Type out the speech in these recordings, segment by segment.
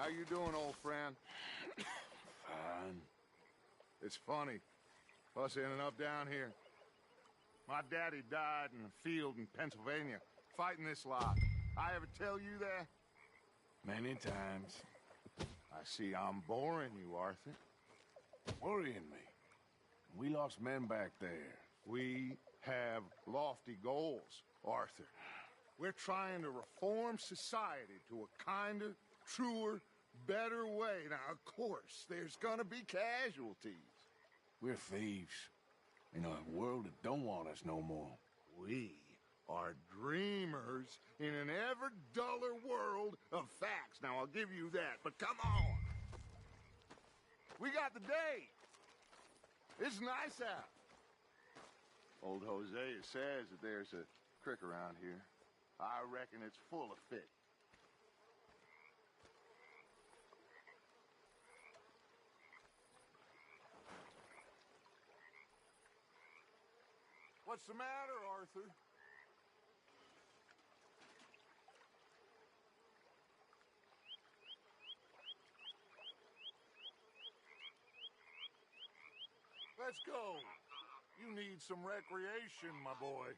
How you doing, old friend? Fine. It's funny, us ending up down here. My daddy died in a field in Pennsylvania, fighting this lot. I ever tell you that? Many times. I see I'm boring you, Arthur. Worrying me. We lost men back there. We have lofty goals, Arthur. We're trying to reform society to a kinder, truer, better way. Now, of course, there's gonna be casualties. We're thieves. In a world that don't want us no more. We are dreamers in an ever duller world of facts. Now, I'll give you that, but come on. We got the day. It's nice out. Old Hosea says that there's a creek around here. I reckon it's full of fish. What's the matter, Arthur? Let's go. You need some recreation, my boy.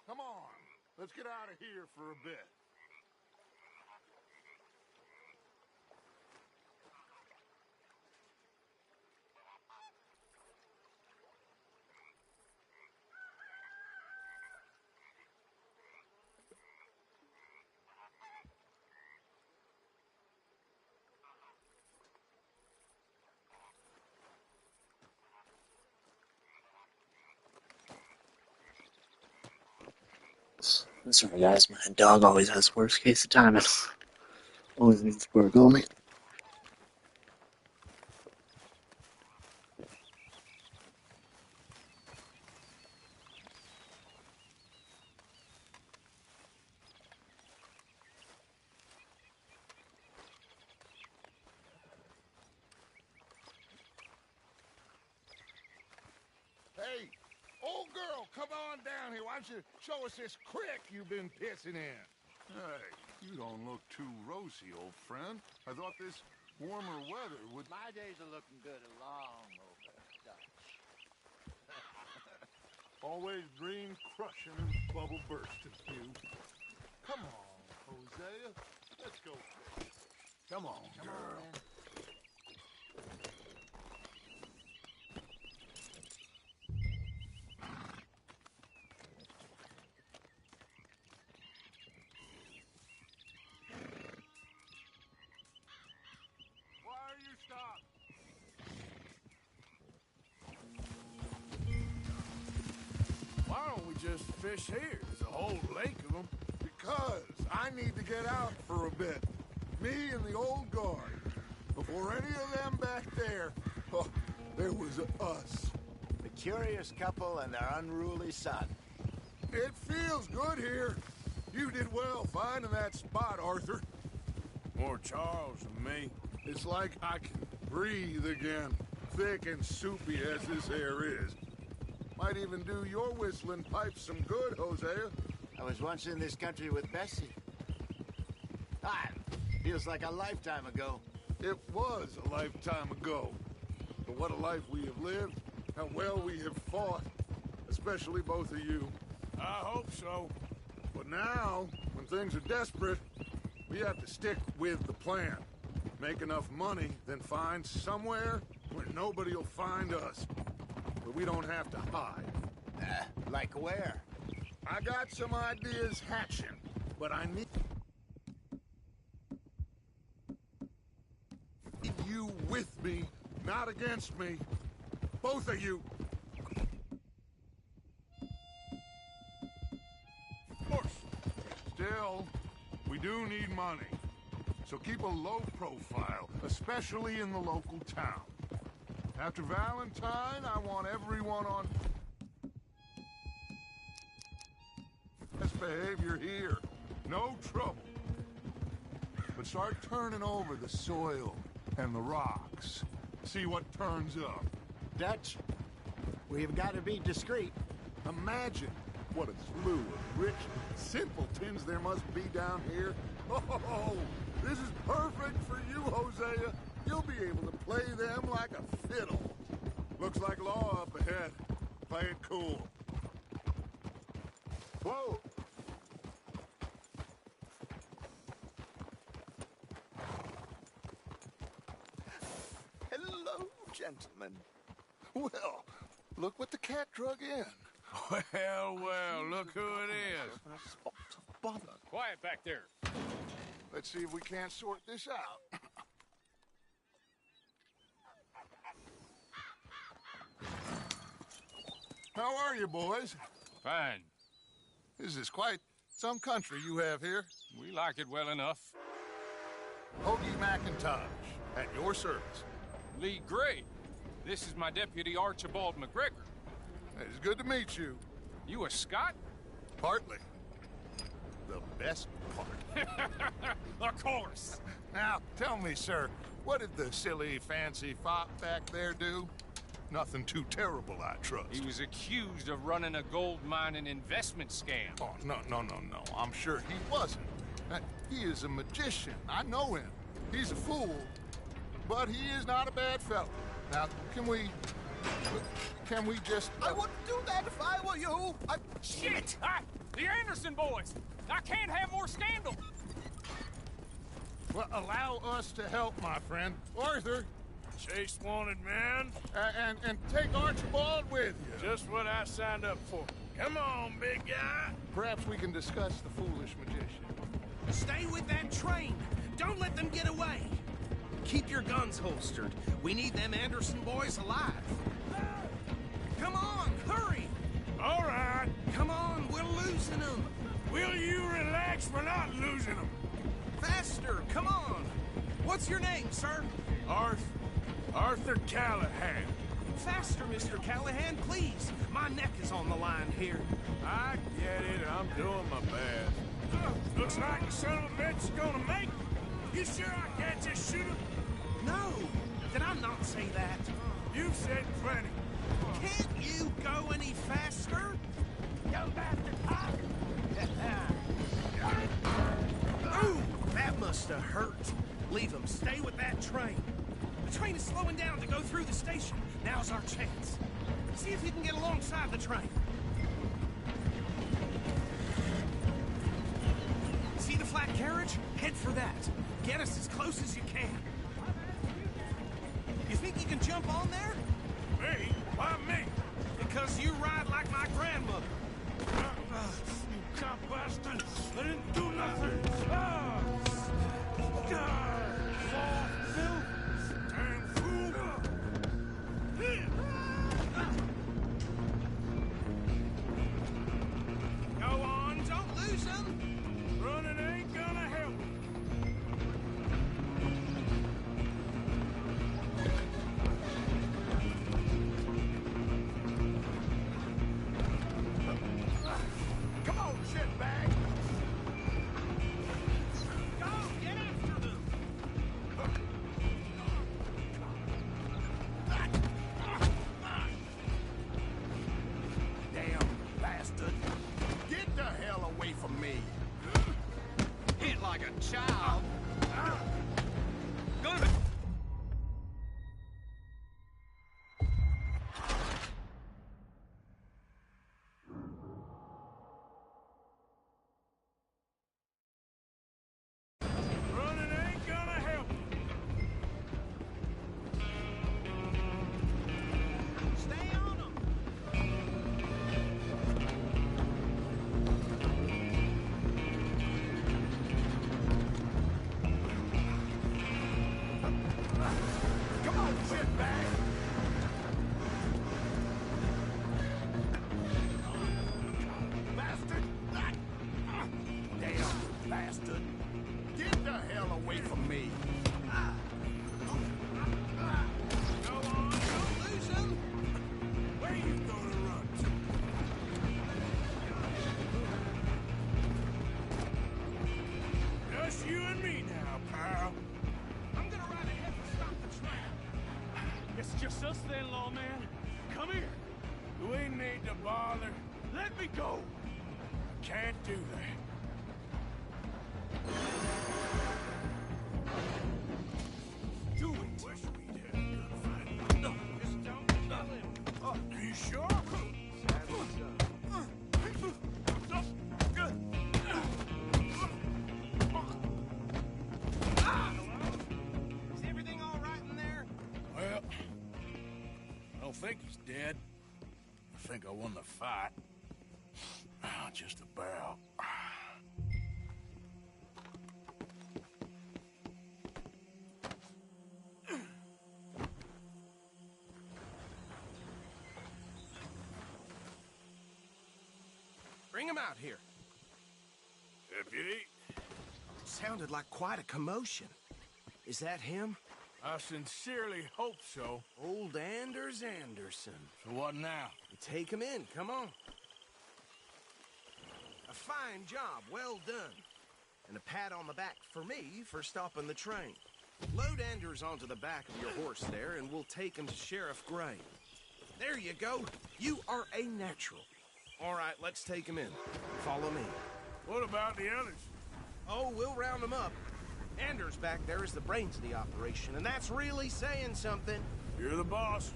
Come on. Let's get out of here for a bit. Sorry guys, my dog always has worst case of timing. Always needs to work on me. Hey, old girl, come on down here. Why don't you show us this creek you've been pissing in? Hey, you don't look too rosy, old friend. I thought this warmer weather would... My days are looking good along over Dutch. Always green crushing and bubble bursting, you. Come on, Hosea. Let's go. Come on, Come girl. on, man. Why are you stopped? Why don't we just fish here? There's a whole lake of them. Because I need to get out for a bit. Me and the old guard. Before any of them back there, oh, there was us. The curious couple and their unruly son. It feels good here. You did well finding that spot, Arthur. More Charles than me. It's like I can breathe again, thick and soupy as this air is. Might even do your whistling pipes some good, Hosea. I was once in this country with Bessie. Ah, feels like a lifetime ago. It was a lifetime ago. But what a life we have lived, how well we have fought, especially both of you. I hope so. But now, when things are desperate, we have to stick with the plan. Make enough money, then find somewhere where nobody will find us. Where we don't have to hide. Like where? I got some ideas hatching, but I need you with me, not against me. Both of you. Of course. Still, we do need money. So keep a low profile, especially in the local town. After Valentine, I want everyone on best behavior here. No trouble. But start turning over the soil and the rocks. See what turns up. Dutch, we've got to be discreet. Imagine what a slew of rich simpletons there must be down here. Oh, this is perfect for you, Hosea. You'll be able to play them like a fiddle. Looks like law up ahead. Play it cool. Whoa! Hello, gentlemen. Well, look what the cat drug in. Well, look who it is. A spot of bother. Quiet back there. Let's see if we can't sort this out. How are you, boys? Fine. This is quite some country you have here. We like it well enough. Hoagie McIntosh, at your service. Lee Gray. This is my deputy Archibald McGregor. It's good to meet you. You a Scot? Partly. The best part. Of course. Now, tell me, sir, what did the silly, fancy fop back there do? Nothing too terrible, I trust. He was accused of running a gold mining investment scam. Oh, no. I'm sure he wasn't. He is a magician. I know him. He's a fool, but he is not a bad fellow. Now, can we just... I wouldn't do that if I were you. Shit! The Anderson boys! I can't have more scandal! Well, allow us to help, my friend. Arthur, Chase wanted man. and take Archibald with you. Just what I signed up for. Come on, big guy. Perhaps we can discuss the foolish magician. Stay with that train. Don't let them get away. Keep your guns holstered. We need them Anderson boys alive. Come on, hurry. All right. Come on, we're losing them. Will you relax? We're not losing them. Faster, come on. What's your name, sir? Arthur Callahan. Faster, Mr. Callahan, please. My neck is on the line here. I get it. I'm doing my best. Looks like the son of a bitch is gonna make it. You sure I can't just shoot him? No, did I not say that? You said plenty. Can't you go any faster? You bastard! Ooh, that must have hurt. Leave them. Stay with that train. The train is slowing down to go through the station. Now's our chance. See if you can get alongside the train. See the flat carriage? Head for that. Get us as close as you can. You think you can jump on there? Me? Why me? Because you ride like my grandmother. You cop bastard! I didn't do nothing! Damn fool! Go on, don't lose them. Running ain't gonna help. Come on, shitbag! Go, get after them. Damn bastard. Get the hell away from me. Hit like a child. Gonna... Running ain't gonna help. Stay on them. Come on, shitbag. Bastard. Damn bastard. Get the hell away from me. Go on, don't lose them. Where you gonna run to? Just you and me now, pal. I'm gonna ride ahead and stop the train. It's just us then, lawman. bother. Let me go. I can't do that. Do it. Wish we did. No, just don't kill him. Oh, are you sure? Is everything all right in there? Well, I don't think he's dead. I think I won the fight. Just about. Bring him out here. Deputy, Sounded like quite a commotion. Is that him? I sincerely hope so. Old Anders Anderson. So what now? Take him in, come on. A fine job, well done. And a pat on the back for me for stopping the train. Load Anders onto the back of your horse there, and we'll take him to Sheriff Gray. There you go. You are a natural. All right, let's take him in. Follow me. What about the others? Oh, we'll round them up. Anders back there is the brains of the operation, and that's really saying something. You're the boss.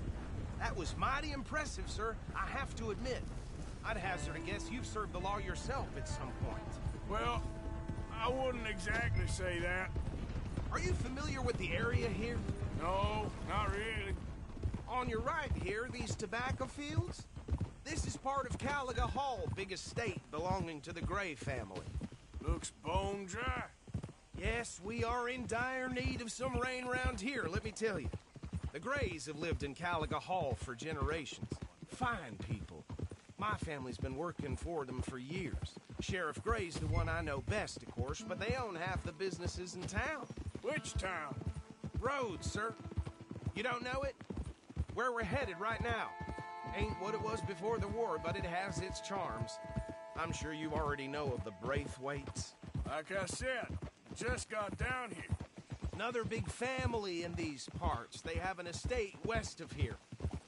That was mighty impressive, sir. I have to admit. I'd hazard a guess you've served the law yourself at some point. Well, I wouldn't exactly say that. Are you familiar with the area here? No, not really. On your right here, these tobacco fields? This is part of Caliga Hall, big estate belonging to the Gray family. Looks bone dry. Yes, we are in dire need of some rain around here, let me tell you. The Grays have lived in Caliga Hall for generations. Fine people. My family's been working for them for years. Sheriff Gray's the one I know best, of course, but they own half the businesses in town. Which town? Rhodes, sir. You don't know it? Where we're headed right now. Ain't what it was before the war, but it has its charms. I'm sure you already know of the Braithwaites. Like I said, just got down here. Another big family in these parts. They have an estate west of here.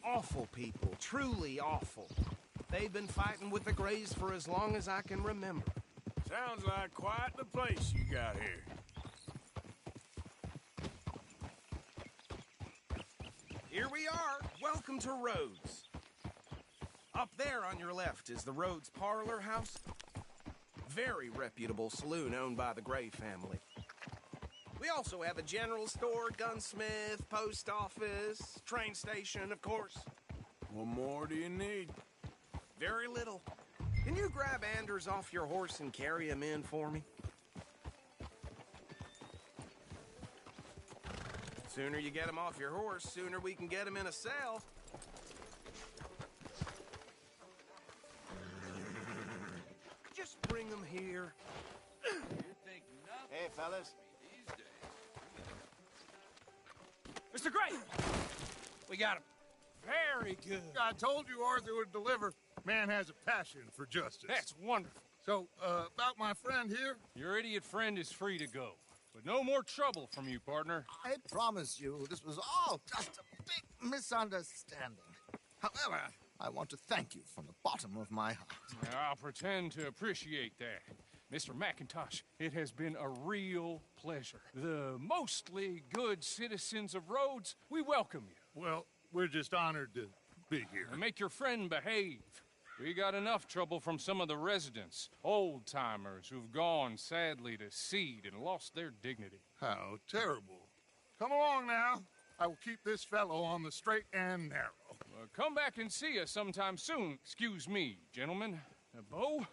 Awful people, truly awful. They've been fighting with the Grays for as long as I can remember. Sounds like quite the place you got here. Here we are. Welcome to Rhodes. Up there on your left is the Rhodes Parlor House. Very reputable saloon owned by the Gray family. We also have a general store, gunsmith, post office, train station, of course. What more do you need? Very little. Can you grab Anders off your horse and carry him in for me? Sooner you get him off your horse, sooner we can get him in a cell. Just bring him here. Hey, fellas. Mr. Gray! We got him. Very good. I told you Arthur would deliver. Man has a passion for justice. That's wonderful. So, about my friend here? Your idiot friend is free to go. But no more trouble from you, partner. I promise you, this was all just a big misunderstanding. However, I want to thank you from the bottom of my heart. Now, I'll pretend to appreciate that. Mr. McIntosh, it has been a real pleasure. The mostly good citizens of Rhodes, we welcome you. Well, we're just honored to be here. And make your friend behave. We got enough trouble from some of the residents, old-timers who've gone, sadly, to seed and lost their dignity. How terrible. Come along now. I will keep this fellow on the straight and narrow. Come back and see us sometime soon. Excuse me, gentlemen. Bo,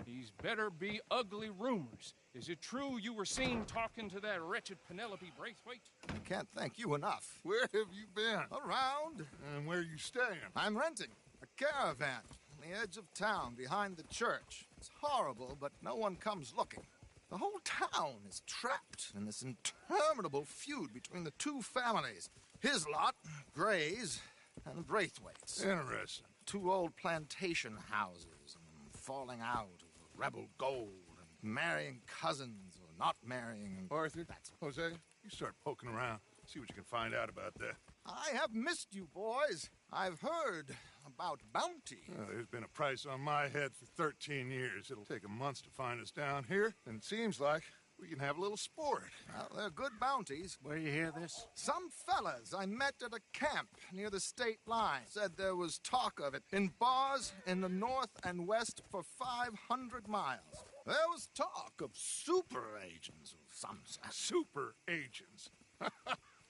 these better be ugly rumors. Is it true you were seen talking to that wretched Penelope Braithwaite? I can't thank you enough. Where have you been? Around, And where you staying? I'm renting a caravan on the edge of town behind the church. It's horrible, but no one comes looking. The whole town is trapped in this interminable feud between the two families. His lot, Gray's, and Braithwaite's. Interesting. Two old plantation houses, and falling out of rebel gold, and marrying cousins or not marrying. Arthur, Jose, you start poking around. See what you can find out about that. I have missed you, boys. I've heard about bounty. There's been a price on my head for 13 years. It'll take 'em months to find us down here, and it seems like we can have a little sport. Well, they're good bounties. Where you hear this? Some fellas I met at a camp near the state line said there was talk of it in bars in the north and west for 500 miles. There was talk of super agents of some sort. Super agents.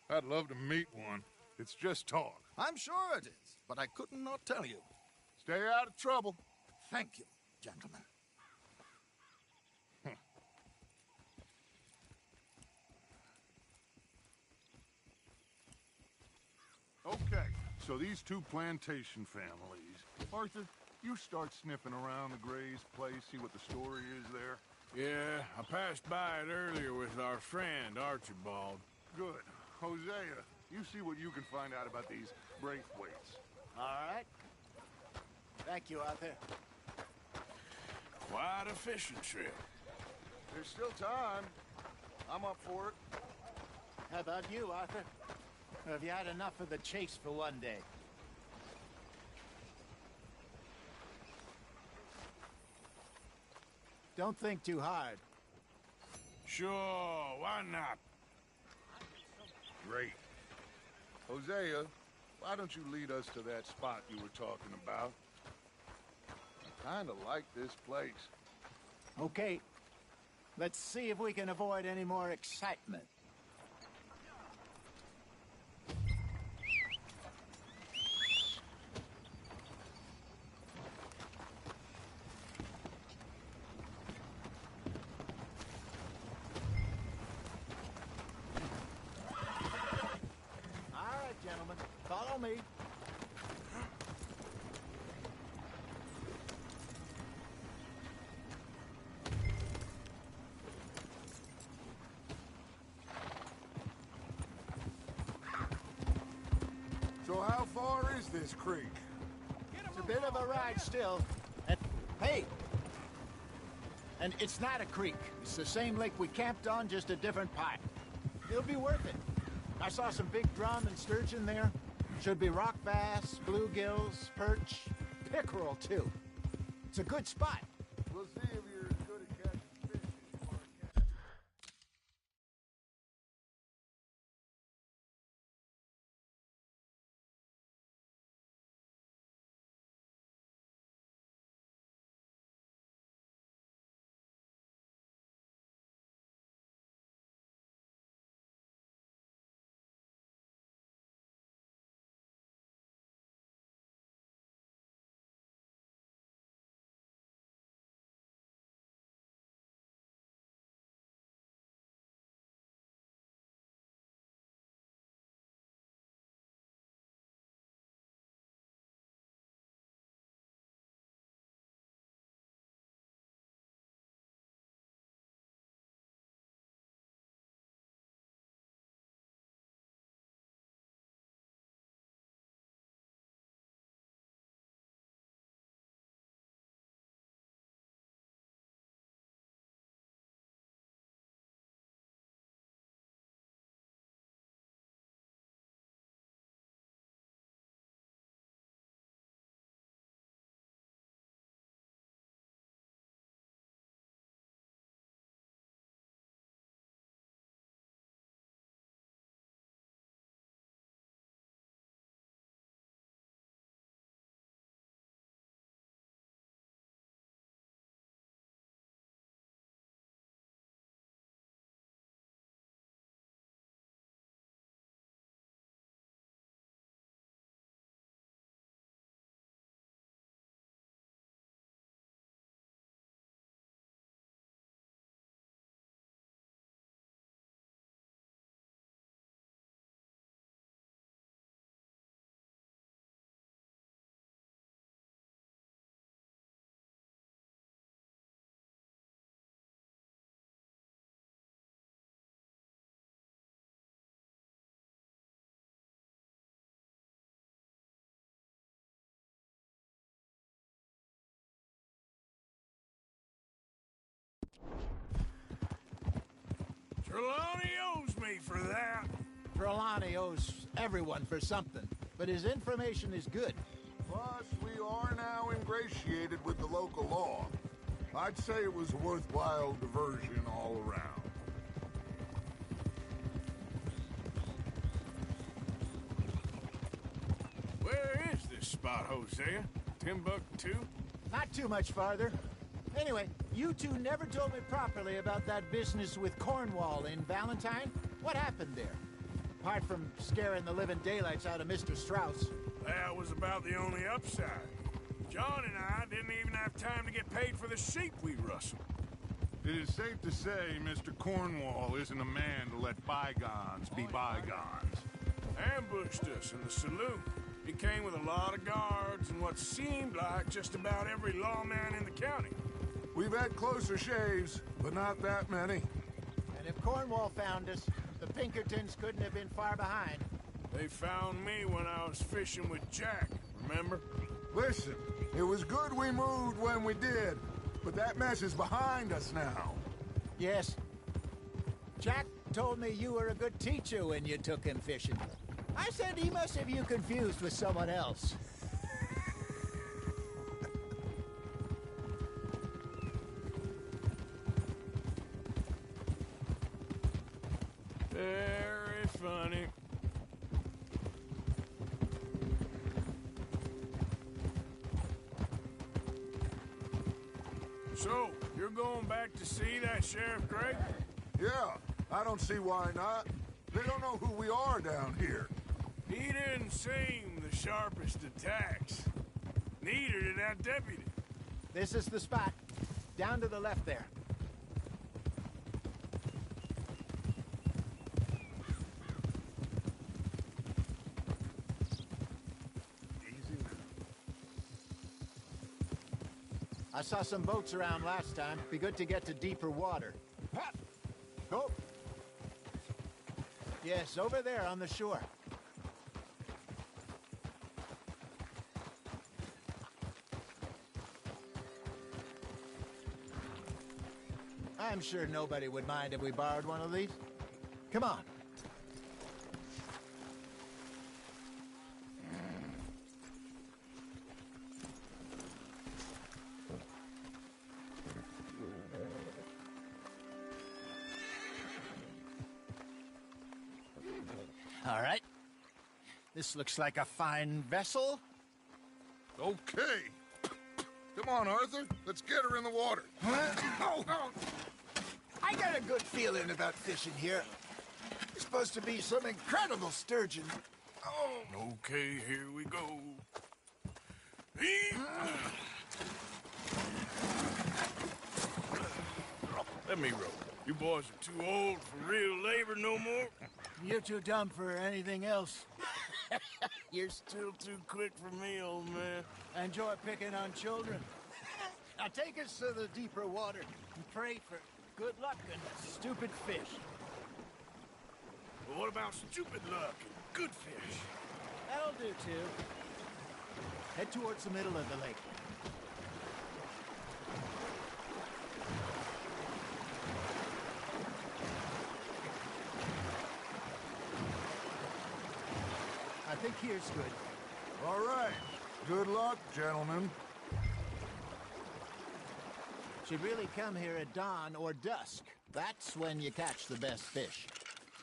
I'd love to meet one. It's just talk. I'm sure it is, but I couldn't not tell you. Stay out of trouble. Thank you, gentlemen. Okay, so these two plantation families. Arthur, you start sniffing around the Gray's place, see what the story is there. Yeah, I passed by it earlier with our friend, Archibald. Good. Hosea, you see what you can find out about these Braithwaites. All right. Thank you, Arthur. Quite a fishing trip. There's still time. I'm up for it. How about you, Arthur? Or have you had enough of the chase for one day? Don't think too hard. Sure, why not? Great. Hosea, why don't you lead us to that spot you were talking about? I kinda like this place. Okay. Let's see if we can avoid any more excitement. Gentlemen, follow me. So how far is this creek? It's a bit of a ride still. And hey! And it's not a creek. It's the same lake we camped on, just a different pipe. It'll be worth it. I saw some big drum and sturgeon there. Should be rock bass, bluegills, perch, pickerel, too. It's a good spot. We'll see if you're as good at catching fish as you are. Trelawney owes me for that. Trelawney owes everyone for something, but his information is good. Plus, we are now ingratiated with the local law. I'd say it was a worthwhile diversion all around. Where is this spot, Hosea? Timbuktu? Not too much farther. Anyway, you two never told me properly about that business with Cornwall in Valentine. What happened there? Apart from scaring the living daylights out of Mr. Strauss. That was about the only upside. John and I didn't even have time to get paid for the sheep we rustled. It is safe to say Mr. Cornwall isn't a man to let bygones be bygones. Ambushed us in the saloon. He came with a lot of guards and what seemed like just about every lawman in the county. We've had closer shaves, but not that many. And if Cornwall found us, the Pinkertons couldn't have been far behind. They found me when I was fishing with Jack, remember? Listen, it was good we moved when we did, but that mess is behind us now. Yes. Jack told me you were a good teacher when you took him fishing. I said he must have you confused with someone else. Very funny. So, you're going back to see that Sheriff Gray? Yeah, I don't see why not. They don't know who we are down here. He didn't seem the sharpest attacks. Neither did that deputy. This is the spot. Down to the left there. I saw some boats around last time. Be good to get to deeper water. Go. Yes, over there on the shore. I'm sure nobody would mind if we borrowed one of these. Come on. All right. This looks like a fine vessel. Okay. Come on, Arthur. Let's get her in the water. Oh. I got a good feeling about fishing here. It's supposed to be some incredible sturgeon. Oh. Okay, here we go. Let me row. You boys are too old for real labor no more. You're too dumb for anything else. You're still too quick for me, old man. Enjoy picking on children. Now take us to the deeper water and pray for good luck and stupid fish. But what about stupid luck and good fish? That'll do, too. Head towards the middle of the lake. I think here's good. All right. Good luck, gentlemen. Should really come here at dawn or dusk. That's when you catch the best fish.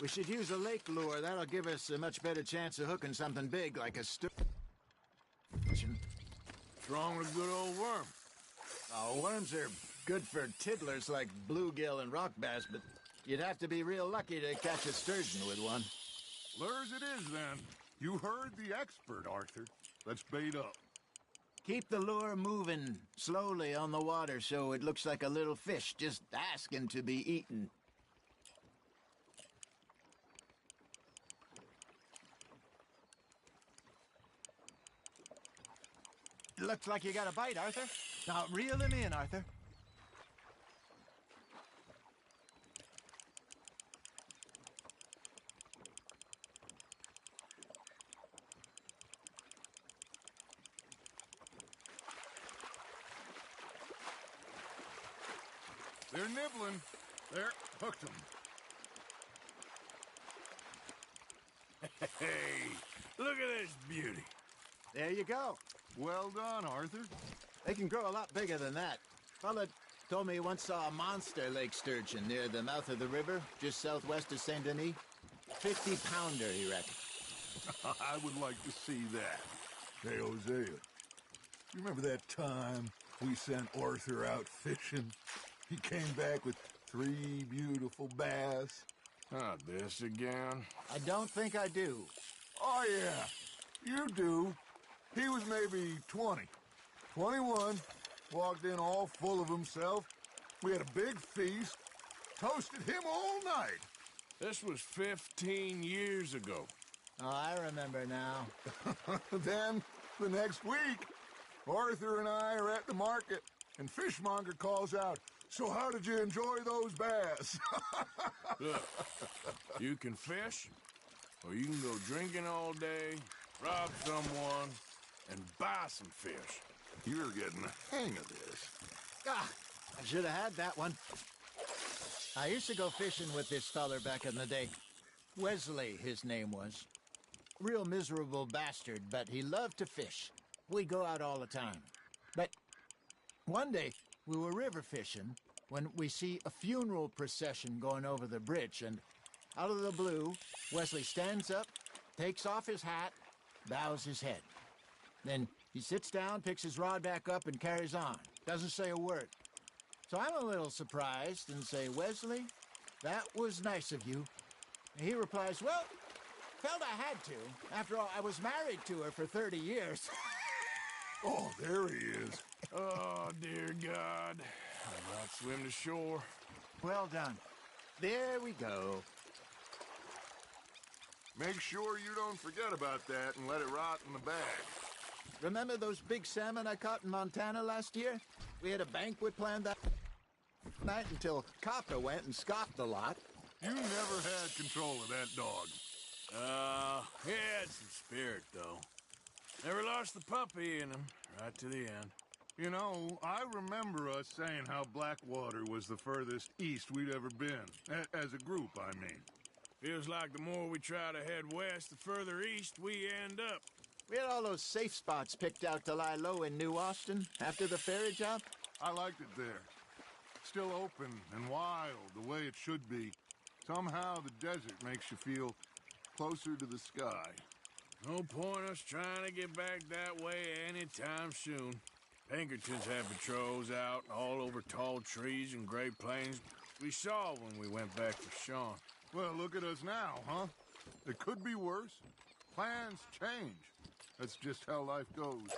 We should use a lake lure. That'll give us a much better chance of hooking something big like a sturgeon. What's wrong with a good old worm? Oh, worms are good for tiddlers like bluegill and rock bass, but you'd have to be real lucky to catch a sturgeon with one. Lures it is, then. You heard the expert, Arthur. Let's bait up. Keep the lure moving slowly on the water so it looks like a little fish just asking to be eaten. Looks like you got a bite, Arthur. Now reel him in, Arthur. They're nibbling. There, hooked them. Hey, look at this beauty. There you go. Well done, Arthur. They can grow a lot bigger than that. Fella told me he once saw a monster lake sturgeon near the mouth of the river, just southwest of Saint Denis. 50-pounder, he reckoned. I would like to see that. Hey, Hosea, you remember that time we sent Arthur out fishing? He came back with 3 beautiful bass. Not this again. I don't think I do. Oh, yeah, you do. He was maybe 20, 21, walked in all full of himself. We had a big feast, toasted him all night. This was 15 years ago. Oh, I remember now. Then, the next week, Arthur and I are at the market, and Fishmonger calls out, "So how did you enjoy those bass?" Look, you can fish, or you can go drinking all day, rob someone, and buy some fish. You're getting the hang of this. Ah, I should have had that one. I used to go fishing with this feller back in the day. Wesley, his name was. Real miserable bastard, but he loved to fish. We'd go out all the time. But one day, we were river fishing when we see a funeral procession going over the bridge, and out of the blue, Wesley stands up, takes off his hat, bows his head. Then he sits down, picks his rod back up, and carries on. Doesn't say a word. So I'm a little surprised and say, "Wesley, that was nice of you." And he replies, "Well, felt I had to. After all, I was married to her for 30 years. Oh, there he is. Oh, dear God. I'd like to swim to shore. Well done. There we go. Make sure you don't forget about that and let it rot in the bag. Remember those big salmon I caught in Montana last year? We had a banquet planned that night until Copper went and scoffed a lot. You never had control of that dog. He had some spirit, though. Never lost the puppy in him, right to the end. You know, I remember us saying how Blackwater was the furthest east we'd ever been. As a group, I mean. Feels like the more we try to head west, the further east we end up. We had all those safe spots picked out to lie low in New Austin after the ferry job. I liked it there. Still open and wild, the way it should be. Somehow the desert makes you feel closer to the sky. No point us trying to get back that way anytime soon. Pinkertons had patrols out all over tall trees and Great Plains. We saw when we went back for Sean. Well, look at us now, huh? It could be worse. Plans change. That's just how life goes.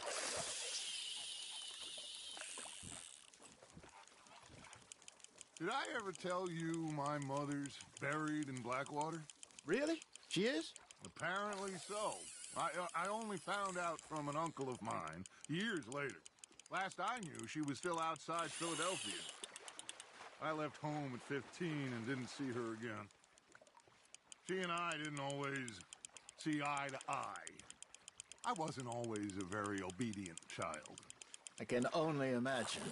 Did I ever tell you my mother's buried in Blackwater? Really? She is? Apparently so. I only found out from an uncle of mine years later. Last I knew, she was still outside Philadelphia. I left home at 15 and didn't see her again. She and I didn't always see eye to eye. I wasn't always a very obedient child. I can only imagine.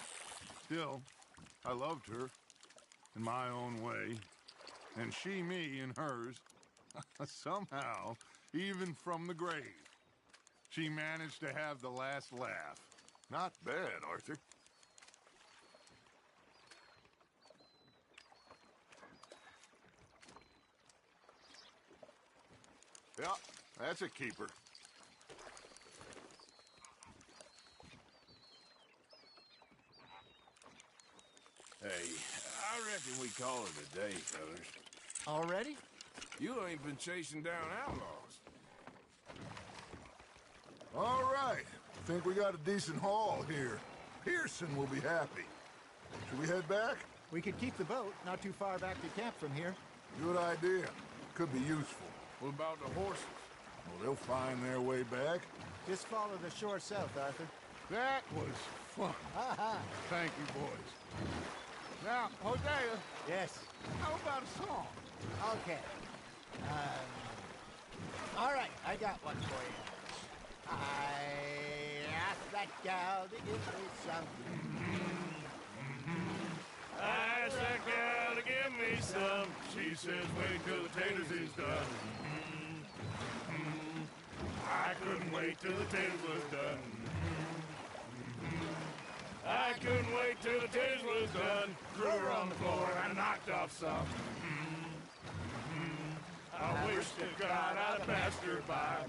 Still, I loved her in my own way, and she me in hers. Somehow, even from the grave, she managed to have the last laugh. Not bad, Arthur. Yeah, that's a keeper. Hey, I reckon we call it a day, fellas. Already? You ain't been chasing down outlaws. All right. Think we got a decent haul here. Pearson will be happy. Should we head back? We could keep the boat not too far back to camp from here. Good idea. Could be useful. What about the horses? Well, they'll find their way back. Just follow the shore south, Arthur. That was fun. Thank you, boys. Now, Hosea, Yes. how about a song? Okay. All right, I got one for you. I asked that gal to give me some. I asked that gal to give me some. She says, wait till the taters is done. I couldn't wait till the taters was done. I couldn't wait till the taste was done. Threw her on the floor and knocked off some. I wish to God I'd passed her by.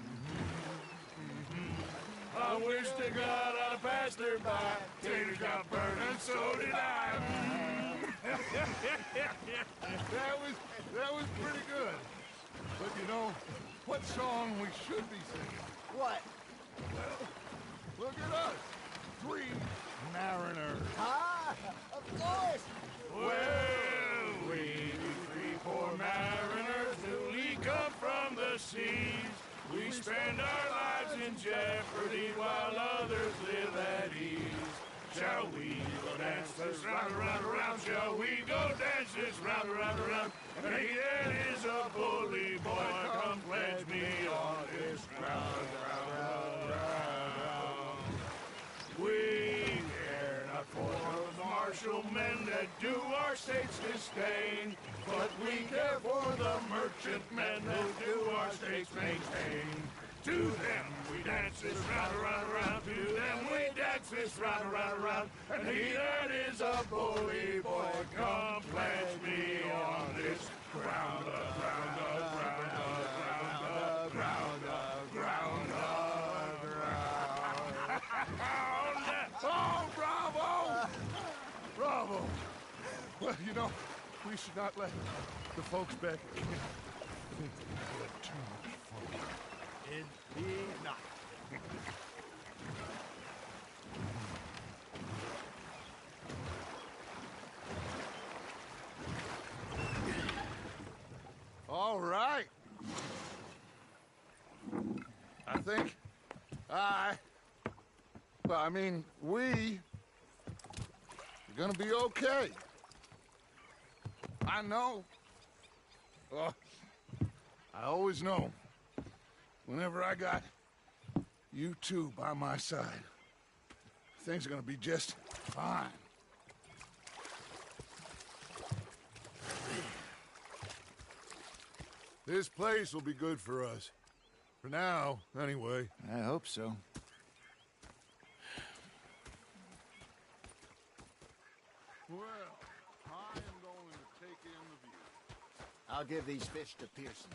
I wish to God I'd passed her by. Taters got burned and so did I. That was pretty good. But you know, what song we should be singing? What? Look at us. 3 mariners. Ah, of course. Well, we be 3 poor mariners newly come from the seas. We spend our lives in jeopardy while others live at ease. Shall we go dance this round, around, around? Shall we go dance this round, around, around? And he that is a bully boy, come pledge me on this ground, round, round. We care not for those martial men that do our states disdain, but we care for the merchant men who do our states maintain. To them we dance this round, around, around. To them we dance this round, around, around. And he that is a bully boy, come pledge me on this ground, ground, ground, ground, ground, ground, ground. Oh, bravo! Bravo! Well, you know, we should not let the folks back in think that we had too much fun. Indeed not. All right. I think we are gonna be okay. I know. I always know. Whenever I got you two by my side, things are gonna be just fine. This place will be good for us. For now, anyway. I hope so. Well, I am going to take in the view. I'll give these fish to Pearson.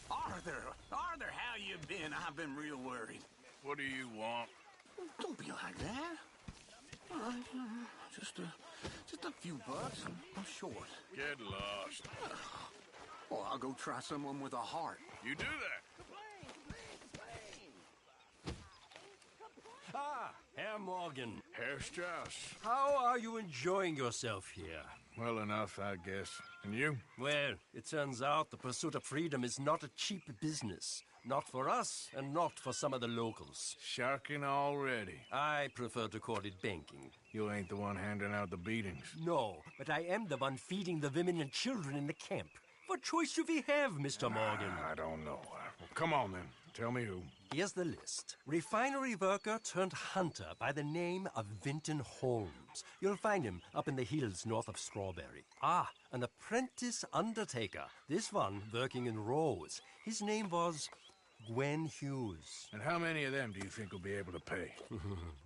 Arthur, how you been? I've been real worried. What do you want? Don't be like that. Just a few bucks. I'm short. Get lost. Well, I'll go try someone with a heart. You do that. Ah, Herr Morgan. Herr Strauss. How are you enjoying yourself here? Well enough, I guess. And you? Well, it turns out the pursuit of freedom is not a cheap business. Not for us, and not for some of the locals. Sharking already. I prefer to call it banking. You ain't the one handing out the beatings. No, but I am the one feeding the women and children in the camp. What choice do we have, Mr. Morgan? I don't know. Well, come on, then. Tell me who. Here's the list. Refinery worker turned hunter by the name of Vinton Holmes. You'll find him up in the hills north of Strawberry. Ah, an apprentice undertaker. This one working in Rose. His name was Gwen Hughes. And how many of them do you think will be able to pay?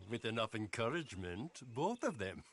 With enough encouragement, both of them.